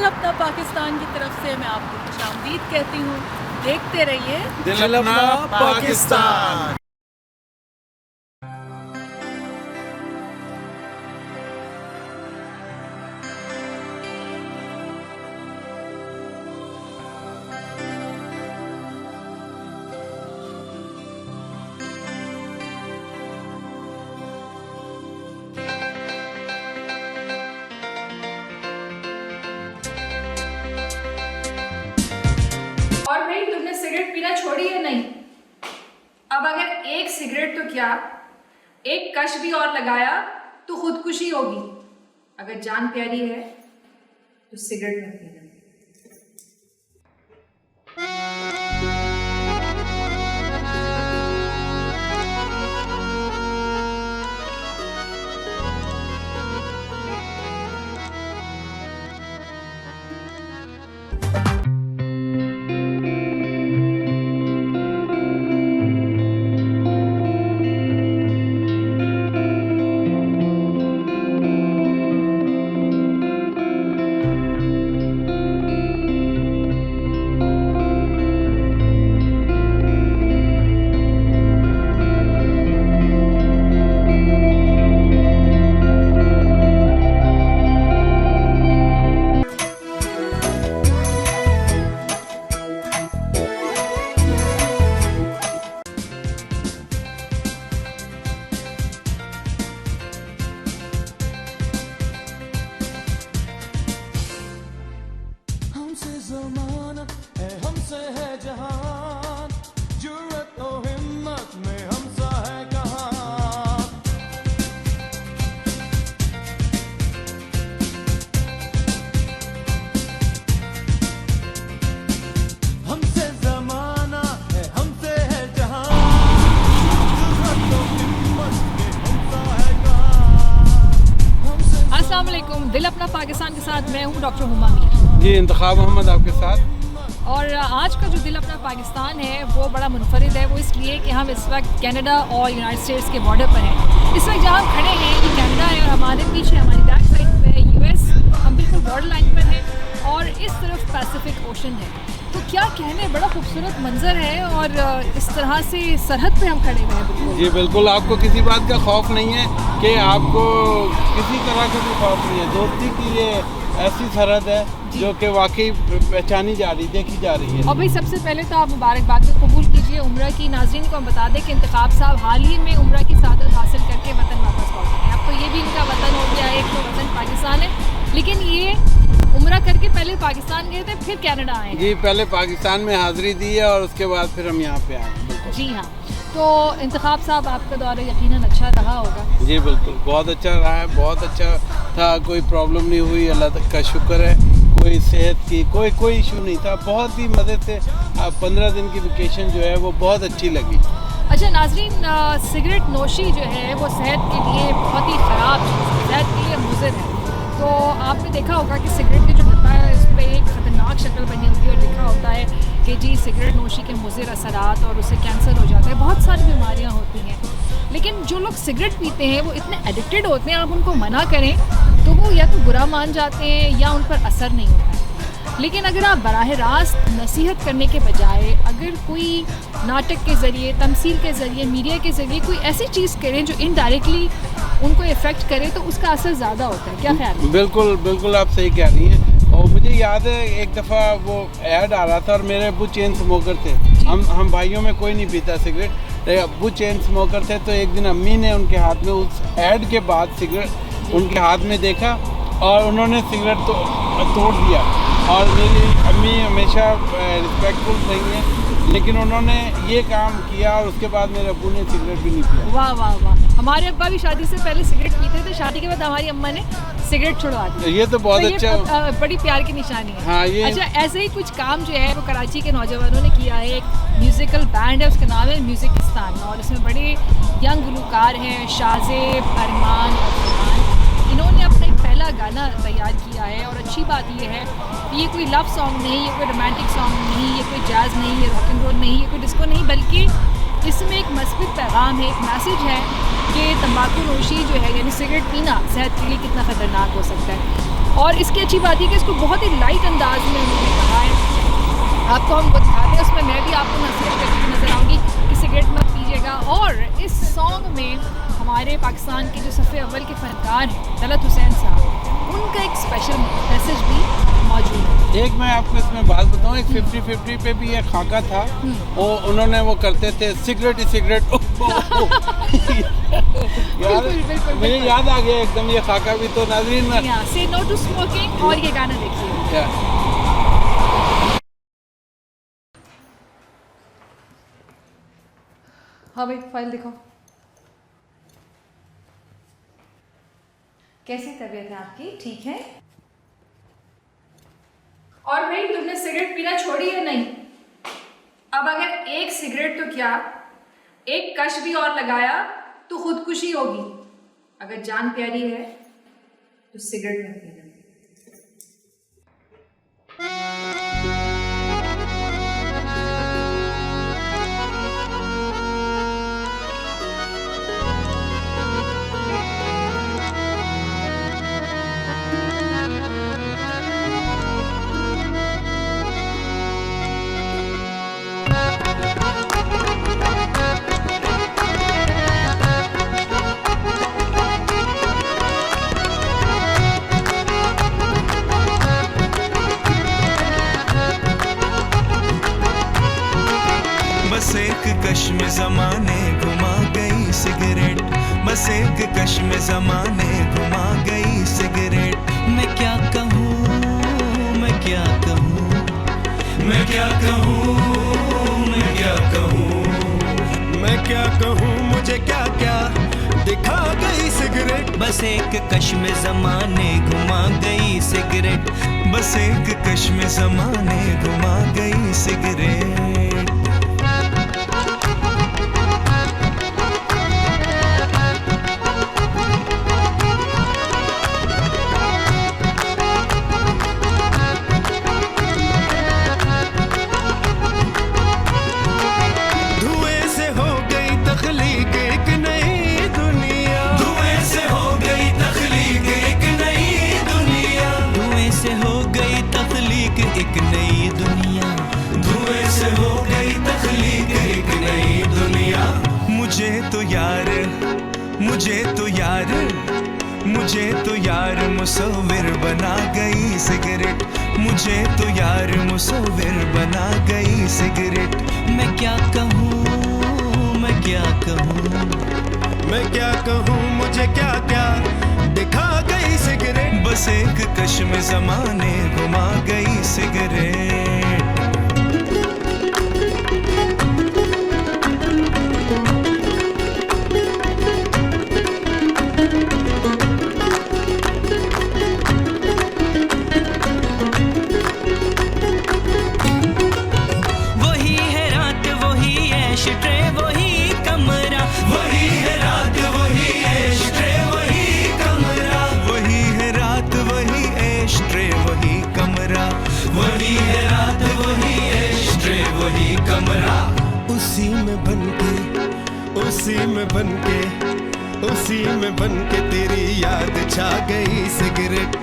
दिल अपना पाकिस्तान की तरफ से मैं आपको खुशामदीद कहती हूँ। देखते रहिए दिल अपना पाकिस्तान। और भाई तुमने सिगरेट पीना छोड़ी है नहीं? अब अगर एक सिगरेट तो क्या, एक कश भी और लगाया तो खुदकुशी होगी। अगर जान प्यारी है तो सिगरेट मत पीना। हमसे ज़माना है, हमसे है जहान, जुर्रत और हिम्मत में हमसा है कहाँ। हमसे ज़माना है, हमसे है जहान, जुर्रत और हिम्मत में हमसा है कहाँ। अस्सलाम वालेकुम। दिल अपना पाकिस्तान के साथ मैं हूँ डॉक्टर हुमा मीर। जी, इंतखाब मोहम्मद आपके साथ। और आज का जो दिल अपना पाकिस्तान है वो बड़ा मुनफरिद है। वो इसलिए कि हम इस वक्त कनाडा और यूनाइटेड स्टेट्स के बॉर्डर पर हैं। इस वक्त जहाँ हम खड़े हैं ये कनाडा है और हमारे पीछे हमारी बैक साइड पे है यूएस। हम बिल्कुल बॉर्डर लाइन पर हैं और इस तरफ पैसिफिक ओशन है। तो क्या कहने, बड़ा खूबसूरत मंजर है और इस तरह से सरहद पे हम खड़े हुए हैं बिल्कुल। जी बिल्कुल, आपको किसी बात का खौफ नहीं है कि आपको किसी तरह का भी खौफ नहीं है। दोस्ती की ये ऐसी सरहद है जो कि वाकई पहचानी जा रही, देखी जा रही है। और भाई सबसे पहले तो आप मुबारकबाद कबूल कीजिए उम्रा की। नाज़रीन को हम बता दें कि इंतखाब साहब हाल ही में उम्रा की सादत हासिल करके वतन वापस लौटे हैं। अब तो ये भी इनका वतन हो गया है, एक तो वतन पाकिस्तान है, लेकिन ये उम्रा करके पहले पाकिस्तान गए थे फिर कनाडा आए। जी, पहले पाकिस्तान में हाजिरी दी है और उसके बाद फिर हम यहाँ पे आए। जी हाँ, तो इंतखाब साहब आपका दौरा यकीनन अच्छा रहा होगा। जी बिल्कुल, बहुत अच्छा रहा है, बहुत अच्छा था, कोई प्रॉब्लम नहीं हुई, अल्लाह का शुक्र है। कोई सेहत की कोई इशू नहीं था, बहुत ही मज़े से 15 दिन की वेकेशन जो है वो बहुत अच्छी लगी। अच्छा नाज़रीन, सिगरेट नोशी जो है वो सेहत के लिए बहुत ही ख़राब चीज़ है, सेहत के लिए मुज़र है। तो आपने देखा होगा कि सिगरेट के जो डब्बा है इस पर एक ख़तरनाक शक्ल बनी होती है और लिखा होता है कि जी सिगरेट नोशी के मुज़र असरात और उससे कैंसर हो जाता है, बहुत सारी बीमारियाँ होती हैं। लेकिन जो लोग सिगरेट पीते हैं वो इतने एडिक्टेड होते हैं, आप उनको मना करें तो वो या तो बुरा मान जाते हैं या उन पर असर नहीं होता है। लेकिन अगर आप बराह रास्त नसीहत करने के बजाय अगर कोई नाटक के ज़रिए, तमसील के ज़रिए, मीडिया के ज़रिए कोई ऐसी चीज़ करें जो इनडायरेक्टली उनको इफ़ेक्ट करे तो उसका असर ज़्यादा होता है। क्या ख्याल है? बिल्कुल बिल्कुल, आप सही कह रही हैं। और मुझे याद है एक दफ़ा वो ऐड आ रहा था और मेरे अब्बू चेन स्मोकर थे। हम भाइयों में कोई नहीं पीता सिगरेट, अब्बू चेन स्मोकर थे। तो एक दिन अम्मी ने उनके हाथ में उस ऐड के बाद सिगरेट उनके हाथ में देखा और उन्होंने सिगरेट तोड़ दिया। और मेरी अम्मी हमेशा रिस्पेक्टफुल रही हैं, लेकिन उन्होंने ये काम किया और उसके बाद मेरे अब्बू ने सिगरेट भी नहीं पिया। वाह वाह वाह, हमारे अब्बा भी शादी से पहले सिगरेट पीते थे, शादी के बाद हमारी अम्मा ने सिगरेट छुड़वा दी। ये तो बहुत तो अच्छा, बड़ी प्यार की निशानी है। हाँ, ये अच्छा, ऐसे ही कुछ काम जो है वो कराची के नौजवानों ने किया है। एक म्यूज़िकल बैंड है, उसका नाम है म्यूज़िकिस्तान और इसमें बड़े यंग गुलकार हैं, शाज़ेब, अरमान और फरमान। इन्होंने अपना एक पहला गाना तैयार किया है और अच्छी बात ये है कि ये कोई लव सॉन्ग नहीं, ये कोई रोमांटिक सॉन्ग नहीं, ये कोई जैज़ नहीं, ये रॉक एंड रोल नहीं, ये कोई डिस्को नहीं, बल्कि इसमें एक मस्बत पैगाम है, एक मैसेज है कि तंबाकू नोशी जो है यानी सिगरेट पीना सेहत के लिए कितना ख़तरनाक हो सकता है। और इसकी अच्छी बात है कि इसको बहुत ही लाइट अंदाज में उन्होंने कहा है। आपको हम दिखाते हैं, उसमें मैं भी आपको नसीहत करती हुई नजर आऊँगी कि सिगरेट मत पीजिएगा। और इस सॉन्ग में हमारे पाकिस्तान के जो सफ़े अव्वल के फ़नकार हैं तलत हुसैन साहब, उनका एक स्पेशल मैसेज भी मौजूद है। एक मैं आपको इसमें बात बताऊँ, एक 50-50 पे भी एक खाका था, वो उन्होंने वो करते थे सिगरेट सिगरेट यार मुझे याद आ गया एकदम ये खाका भी। तो नाज़रीन से नो टू स्मोकिंग, और ये गाना देखिए। हाँ भाई, फाइल दिखाओ। कैसी तबीयत है आपकी, ठीक है? और भाई तुमने सिगरेट पीना छोड़ी है नहीं? अब अगर एक सिगरेट तो क्या, एक कश भी और लगाया तो खुदकुशी होगी। अगर जान प्यारी है तो सिगरेट मत पीना। बस एक कश में ज़माने घुमा गई सिगरेट, बस एक कश में ज़माने घुमा गई सिगरेट। मैं क्या कहूँ, मैं क्या कहूँ, मैं क्या कहूँ, मैं क्या कहूँ, मैं क्या कहूँ, मुझे क्या क्या दिखा गई सिगरेट। बस एक कश में ज़माने घुमा गई सिगरेट, बस एक कश में ज़माने घुमा गई सिगरेट। एक नई दुनिया, धुएं से हो गई तख्लीक एक नई दुनिया। मुझे तो यार, मुझे तो यार, मुझे तो यार मुसव्विर बना गई सिगरेट, मुझे तो यार मुसव्विर बना गई सिगरेट। मैं क्या कहूँ, मैं क्या कहूँ, मैं क्या कहूँ, मुझे क्या क्या दिखा गई सिगरेट। बस एक कश में ज़माने घुमा गई सिगरेट। वही है रात, वही ऐश ट्रे, वही कमरा, वही है रात, वही ऐश ट्रे, वही कमरा, वही है रात, वही ऐश ट्रे, वही कमरा, वही है रात, वही ऐश ट्रे, वही कमरा। उसी में बन के, उसी में बन के, उसी में बन के तेरी याद छा गई सिगरेट,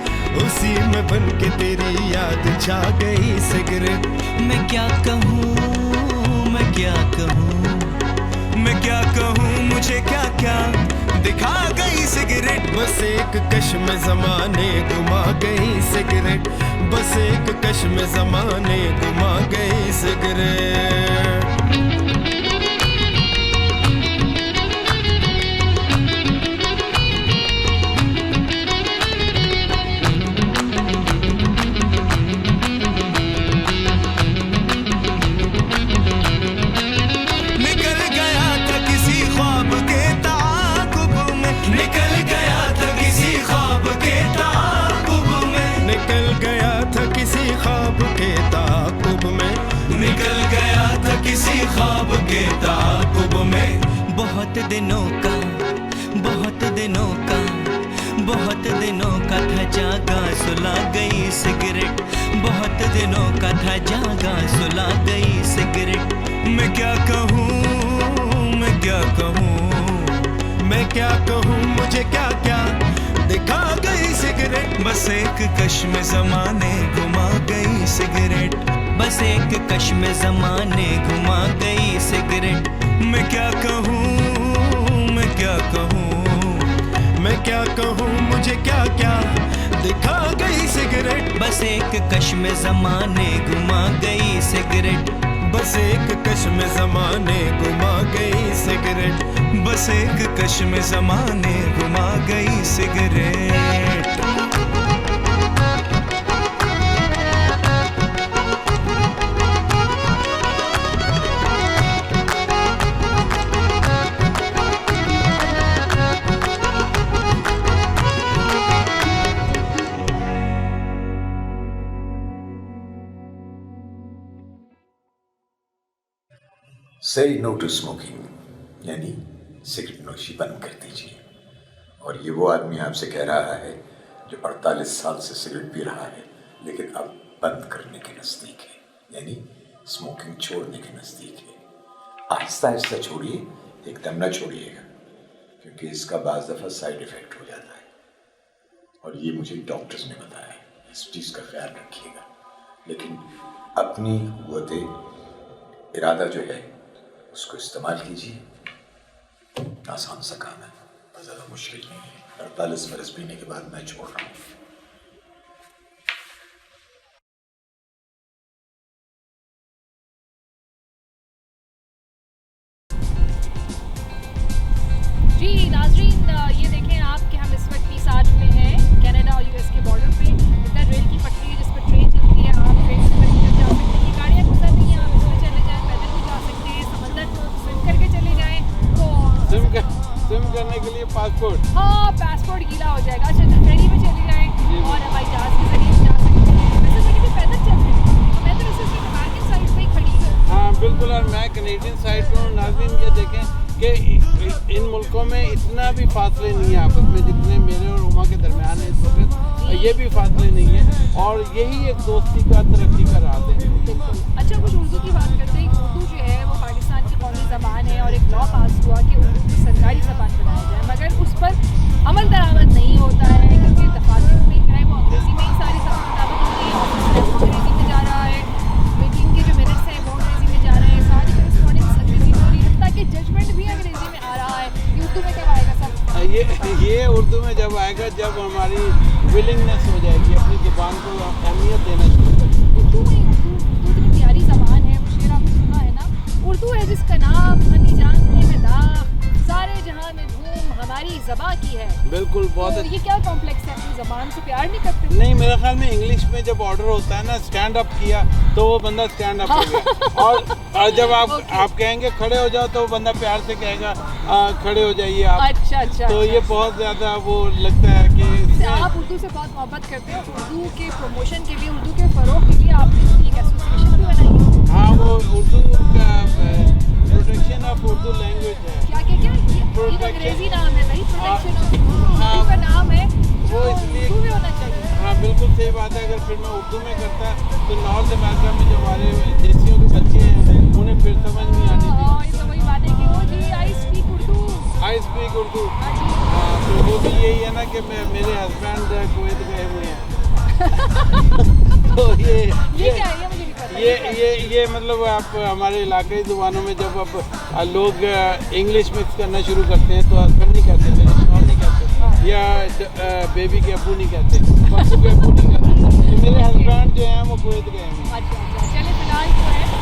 उसी में बन के तेरी याद छा गई सिगरेट। मैं क्या कहूँ, मैं क्या कहूँ, मैं क्या कहूँ, मुझे क्या क्या दिखा गई सिगरेट। बस एक कश में ज़माने घुमा गई सिगरेट, बस एक कश में ज़माने घुमा गई सिगरेट। निकल गया था किसी ख्वाब के ताक़ुब में, निकल गया था किसी ख्वाब के ताक़ुब में, निकल गया था किसी ख्वाब के ताक़ुब में, निकल गया था किसी ख्वाब के ताक़ुब में। बहुत दिनों का, बहुत दिनों का, बहुत दिनों का था जागा सुला गई सिगरेट, बहुत दिनों का था जागा सुला गई सिगरेट। मैं क्या कहूँ, मैं क्या कहूँ, मैं क्या कहूँ, मुझे क्या क्या दिखा गई सिगरेट। बस एक कश में ज़माने घुमा गई सिगरेट, बस एक कश में ज़माने घुमा गई सिगरेट। मैं क्या कहूँ, मैं क्या कहूँ, मैं क्या कहूँ, मुझे क्या क्या दिखा गई सिगरेट। बस एक कश में ज़माने घुमा गई सिगरेट, बस एक कश में ज़माने घुमा गई सिगरेट। बस एक कश में ज़माने घुमा गई सिगरेट। से नो टू स्मोकिंग यानी सिगरेट नोशी बंद कर दीजिए। और ये वो आदमी आपसे कह रहा है जो 48 साल से सिगरेट पी रहा है लेकिन अब बंद करने के नज़दीक है, यानी स्मोकिंग छोड़ने के नज़दीक है। आहिस्ता आहिस्ता छोड़िए, एकदम ना छोड़िएगा, क्योंकि इसका बाज़ दफ़ा साइड इफ़ेक्ट हो जाता है और ये मुझे डॉक्टर्स ने बताया है। इस चीज़ का ख्याल रखिएगा, लेकिन अपनी क़ुव्वत इरादा जो है उसको इस्तेमाल कीजिए। आसान सा काम है, ज़्यादा मुश्किल नहीं है। 48 बरस पीने के बाद मैं छोड़ रहा हूँ। जी नाजरीन, ये देखें आप कि हम इस वक्त 20 में हैं कनाडा और यूएस के बॉर्डर पे। इधर रेल की पटरी है जिस पर ट्रेन चलती है, आप ट्रेन से कहीं जा सकते हैं। ये गाड़ियाँ गुजर रही हैं, आप इसमें चले जाएँ, पैदल भी जा सकते हैं, समंदर स्विम करके चले जाएँ। तो स्विम करने के लिए पासपोर्ट, हाँ, पासपोर्ट गीला हो जाएगा। अच्छा, ट्रेन में चले जाएँ और हवाई जहाज़ के जरिए भी जा सकते हैं। वैसे तो भी पैदल चलते हैं, तो मैं तो वैसे सिर्फ अमेरिकन साइड पे ही खड़ी हूँ। हाँ बिल्कुल। और मैं कैनेडियन साइड पर हूँ। नाज़रीन ये देखें कि इन मुल्कों में इतना भी फासले नहीं है आपस में जितने मेरे और उमा के दरमियान है इस वक्त। ये भी फासले नहीं है और यही एक दोस्ती का, तरक्की का राज है। अच्छा, कुछ उर्दू की बात करते हैं। उर्दू जो है वो पाकिस्तान की कौमी ज़बान है और एक लॉ पास हुआ कि उर्दू को सरकारी ज़बान बनाया जाए, मगर उस पर अमल दरामद नहीं होता है क्योंकि दफातर में जो है वो अंग्रेज़ी में ही सारी दरामद होती है। ऑफिस में अंग्रेज़ी में जा रहा है, मीटिंग के जो मिनट्स हैं वो अंग्रेज़ी में जा रहे हैं, सारी करस्पॉन्डेंस अंग्रेज़ी में हो रही है, ताकि जजमेंट भी अंग्रेज़ी में आ रहा है। ये उर्दू में कब आएगा सब? ये उर्दू में जब आएगा, जब हमारी विलिंगनेस हो जाएगी अपनी ज़ुबान को अहमियत देना शुरू करेंगे। उर्दू इतनी प्यारी ज़बान है, वो शेर आपने सुना है ना, उर्दू है जिसका नाम हनी जानते हैं दाग, सारे जहां में धूम हमारी ज़बान की है। बिल्कुल, बहुत तो ये क्या कॉम्प्लेक्स है, अपनी ज़बान से प्यार नहीं करते? नहीं, मेरे ख्याल में इंग्लिश में जब ऑर्डर होता है ना स्टैंड अप किया तो वो बंदा स्टैंड अप हो गया। और जब आप कहेंगे खड़े हो जाओ तो वो बंदा प्यार से कहेगा खड़े हो जाइए आप। अच्छा। तो ये बहुत ज़्यादा वो लगता है कि आप उर्दू से बहुत मोहब्बत करते हैं। उर्दू के प्रमोशन के लिए, उर्दू के फ़रोग के लिए आपने एक एसोसिएशन भी बनाई है। हाँ, वो उर्दू का प्रोटेक्शन ऑफ उर्दू लैंग्वेज है। क्या ये तो अंग्रेजी नाम है भाई, प्रोटेक्शन ऑफ उर्दू का नाम है, वो इसलिए उर्दू में होना चाहिए। हाँ बिल्कुल सही बात है। अगर फिर मैं उर्दू में करता तो नॉर्थ अमेरिका में जो हमारे देशियों के बच्चे हैं उन्हें फिर समझ नहीं आनी थी। हाँ, ये तो वही बात है कि वो जी आई स्पीक उर्दू। हाँ, तो वो भी यही है ना कि मेरे हस्बैंड कुवैत गए हुए हैं। तो ये क्या है, ये मुझे नहीं पता। ये मतलब आप हमारे इलाकाई ज़ुबानों में जब अब लोग इंग्लिश मिक्स करना शुरू करते हैं तो हस्बैंड नहीं कहते, मेरे शौहर नहीं कहते, या बेबी के अब्बू नहीं कहते, पप्पू के अब्बू नहीं कहते। तो मेरे हस्बैंड जो हैं वो कुवैत गए हैं। अच्छा, चलिए फिलहाल जो है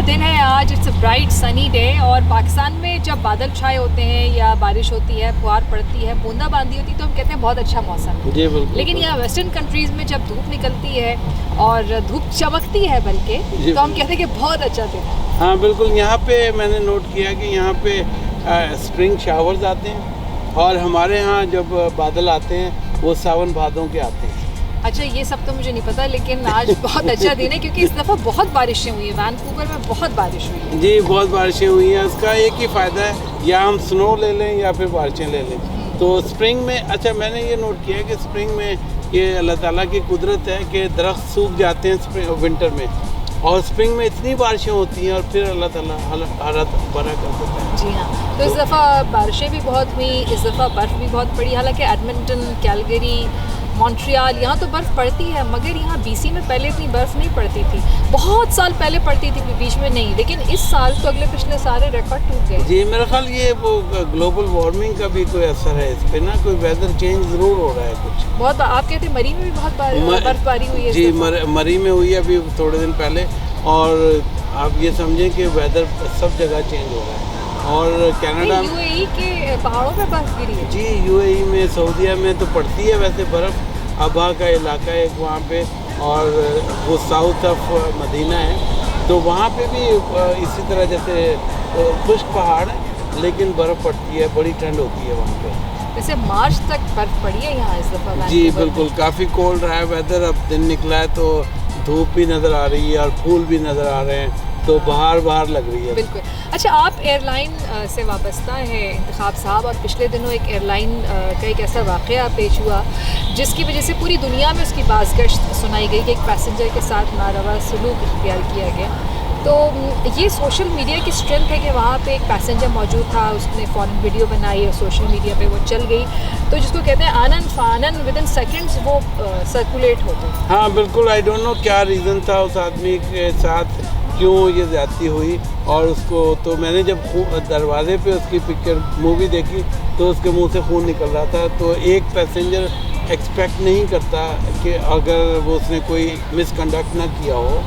दिन है आज, it's a bright sunny day. और पाकिस्तान में जब बादल छाए होते हैं या बारिश होती है, फुहार पड़ती है, बूंदाबांदी होती है, तो हम कहते हैं बहुत अच्छा मौसम है। जी बिल्कुल। लेकिन यहाँ वेस्टर्न कंट्रीज़ में जब धूप निकलती है और धूप चमकती है बल्कि, तो हम कहते हैं कि बहुत अच्छा दिन है। हाँ बिल्कुल, यहाँ पे मैंने नोट किया कि यहाँ पे स्प्रिंग शावर्स आते हैं और हमारे यहाँ जब बादल आते हैं वो सावन भादों के आते हैं। अच्छा, ये सब तो मुझे नहीं पता, लेकिन आज बहुत अच्छा दिन है क्योंकि इस दफ़ा बहुत बारिशें हुई हैं। वैनकूवर में बहुत बारिश हुई है। जी बहुत बारिशें हुई हैं। उसका एक ही फ़ायदा है, या हम स्नो ले लें या फिर बारिशें ले लें। तो स्प्रिंग में, अच्छा मैंने ये नोट किया कि स्प्रिंग में ये अल्लाह ताला की कुदरत है कि दरख्त सूख जाते हैं विंटर में, और स्प्रिंग में इतनी बारिशें होती हैं और फिर अल्लाह ताला हरा भरा कर देता है। जी हाँ, तो इस दफ़ा बारिशें भी बहुत हुई, इस दफ़ा बर्फ़ भी बहुत पड़ी। हालांकि एडमिंटन, कैलगरी, मॉन्ट्रियल, यहाँ तो बर्फ़ पड़ती है, मगर यहाँ बीसी में पहले इतनी बर्फ़ नहीं पड़ती थी। बहुत साल पहले पड़ती थी, बीच में नहीं, लेकिन इस साल तो अगले पिछले सारे रिकॉर्ड टूट गए। जी मेरा ख्याल ये वो ग्लोबल वार्मिंग का भी कोई असर है इस पे ना, कोई वेदर चेंज ज़रूर हो रहा है कुछ। बहुत, आप कहते हैं मरी में भी बहुत बर्फबारी हुई है? जी मरी में हुई है अभी थोड़े दिन पहले, और आप ये समझें कि वेदर सब जगह चेंज हो रहा है। और कनाडा, यूएई के पहाड़ों पे बर्फ गिरी है? जी यूएई में, सऊदीया में तो पड़ती है वैसे बर्फ़, अबा का इलाका है एक वहाँ पे, और वो साउथ ऑफ मदीना है, तो वहाँ पे भी इसी तरह जैसे खुश्क पहाड़ है लेकिन बर्फ़ पड़ती है, बड़ी ठंड होती है वहाँ पे। वैसे मार्च तक बर्फ पड़ी है यहाँ इस दफ़ा? जी बिल्कुल, काफ़ी कोल्ड रहा है वेदर। अब दिन निकला है तो धूप भी नज़र आ रही है और फूल भी नज़र आ रहे हैं, तो बाहर लग रही है। बिल्कुल। अच्छा, आप एयरलाइन से वाबस्ता है इंतखाब साहब, और पिछले दिनों एक एयरलाइन का एक ऐसा वाक़या पेश हुआ जिसकी वजह से पूरी दुनिया में उसकी बाज़गश्त सुनाई गई कि एक पैसेंजर के साथ नारवा सलूक इख्तियार किया गया। तो ये सोशल मीडिया की स्ट्रेंथ है कि वहाँ पे एक पैसेंजर मौजूद था, उसने फ़ौरन वीडियो बनाई और सोशल मीडिया पे वो चल गई, तो जिसको कहते हैं आनन फानन, विद इन सेकेंड्स वो सर्कुलेट होते हैं। हाँ बिल्कुल, आई डोंट नो क्या रीज़न था उस आदमी के साथ, क्यों ये ज़्यादती हुई। और उसको तो मैंने जब दरवाजे पे उसकी पिक्चर मूवी देखी तो उसके मुंह से खून निकल रहा था। तो एक पैसेंजर एक्सपेक्ट नहीं करता कि अगर वो उसने कोई मिसकंडक्ट ना किया हो,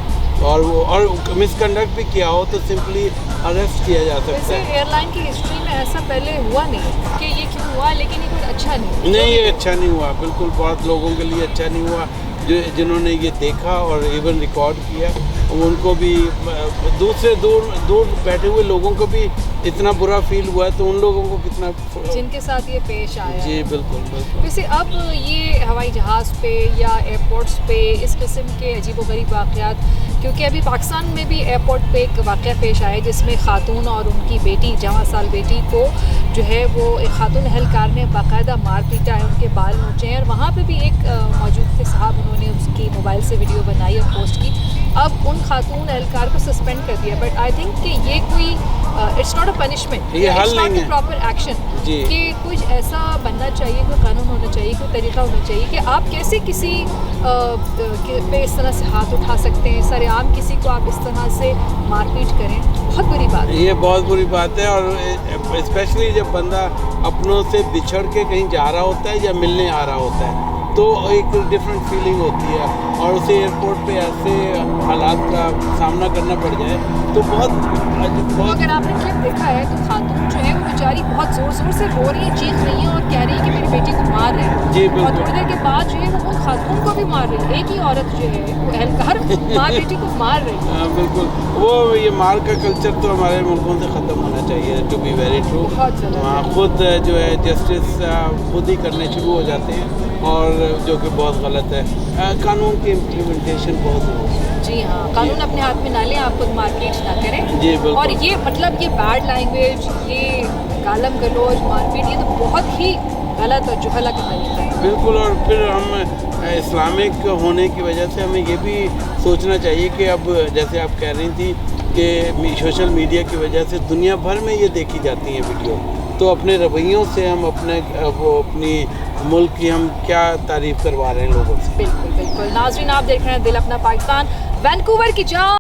और मिसकंडक्ट भी किया हो तो सिंपली अरेस्ट किया जा सकता है। एयरलाइन की हिस्ट्री में ऐसा पहले हुआ नहीं कि ये क्यों हुआ, लेकिन ये कुछ अच्छा नहीं। नहीं, ये अच्छा नहीं हुआ, बिल्कुल बहुत लोगों के लिए अच्छा नहीं हुआ जिन्होंने ये देखा और इवन रिकॉर्ड किया। उनको भी, दूसरे दूर बैठे हुए लोगों को भी इतना बुरा फील हुआ, तो उन लोगों को कितना, जिनके साथ ये पेश आया। जी बिल्कुल बिल्कुल। वैसे अब ये हवाई जहाज़ पे या एयरपोर्ट्स पे इस किस्म के अजीबोगरीब वाक़यात, क्योंकि अभी पाकिस्तान में भी एयरपोर्ट पे एक वाक़या पेश आया जिसमें खातून और उनकी बेटी, जवां साल बेटी को जो है वो एक खातून एहलकार ने बाकायदा मार पीटा है, उनके बाल नोचे हैं, और वहाँ पे भी एक मौजूद थे साहब, उन्होंने उसकी मोबाइल से वीडियो बनाई और पोस्ट की। अब उन खातून एहलकार को सस्पेंड कर दिया, बट आई थिंक कि ये कोई it's not a punishment, it's not a proper action, कि कुछ ऐसा बनना चाहिए, कोई कानून होना चाहिए, कोई तरीका होना चाहिए कि आप कैसे किसी पे इस तरह से हाथ उठा सकते हैं, सरेआम किसी को आप इस तरह से मारपीट करें। बहुत बुरी बात है, ये बहुत बुरी बात है। और स्पेशली जब बंदा अपनों से बिछड़ के कहीं जा रहा होता है या मिलने आ रहा होता है तो एक डिफरेंट फीलिंग होती है, और उसे एयरपोर्ट पे ऐसे हालात का सामना करना पड़ जाए तो बहुत। अगर आपने क्लिप देखा है तो खातून जो है वो बेचारी बहुत ज़ोर ज़ोर से रो रही है, चीख रही है और कह रही है कि मेरी बेटी को मार रहे हैं। जी बिल्कुल। और थोड़ी देर के बाद जो है वो उन खातून को भी मार रही है, एक ही औरत जो है वो एहलकार माँ बेटी को मार रही है। हाँ बिल्कुल, वो ये मार का कल्चर तो हमारे मुल्कों से ख़त्म होना चाहिए, टू बी वेरी ट्रू। वहाँ खुद जो है जस्टिस खुद ही करने शुरू हो जाते हैं, और जो कि बहुत गलत है। कानून की इम्प्लीमेंटेशन बहुत ज़रूरी है। जी हाँ, कानून अपने हाथ में ना लें, आप खुद मारपीट ना करें। जी बिल्कुल। और ये मतलब ये बैड लैंग्वेज, ये गालम गलोच, मारपीट, ये तो बहुत ही गलत और जुहला का तरीका है। बिल्कुल। और फिर हम इस्लामिक होने की वजह से हमें ये भी सोचना चाहिए कि अब जैसे आप कह रही थी कि सोशल मीडिया की वजह से दुनिया भर में ये देखी जाती हैं वीडियो, तो अपने रवैयों से हम अपनी मुल्क की हम क्या तारीफ़ करवा रहे हैं लोगों से। बिल्कुल बिल्कुल। नाज़रीन, आप देख रहे हैं दिल अपना पाकिस्तान, वैनकूवर की जान।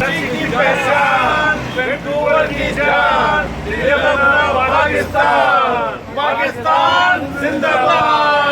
की पहचान, वैंकूवर की जान, ये बना पाकिस्तान, पाकिस्तान जिंदाबाद।